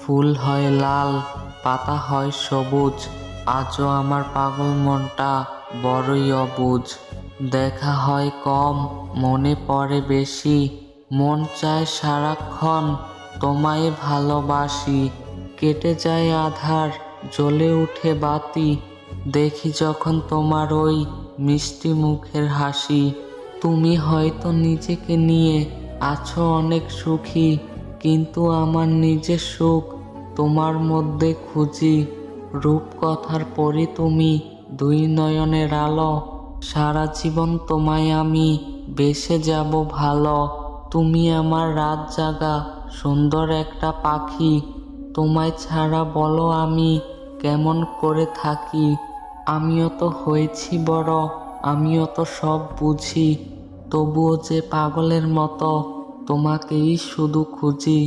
ফুল হয় লাল, পাতা হয় সবুজ, আজও আমার পাগল মনটা বড়ই অবুঝ। দেখা হয় কম, মনে পড়ে বেশি, মন চায় সারাক্ষণ তোমায় ভালোবাসি। কেটে যায় আধার, জ্বলে উঠে বাতি, দেখি যখন তোমার ওই মিষ্টি মুখের হাসি। তুমি হয়তো নিজেকে নিয়ে আছো অনেক সুখী, কিন্তু আমার নিজের সুখ তোমার মধ্যে খুঁজি। রূপকথার পরি তুমি, দুই নয়নের আলো, সারা জীবন তোমায় আমি বেসে যাব ভালো। তুমি আমার রাত জাগা সুন্দর একটা পাখি, তোমায় ছাড়া বলো আমি কেমন করে থাকি। আমিও তো হয়েছি বড়, আমিও তো সব বুঝি, তবুও যে পাগলের মতো তোমাকেই শুধু খুঁজি।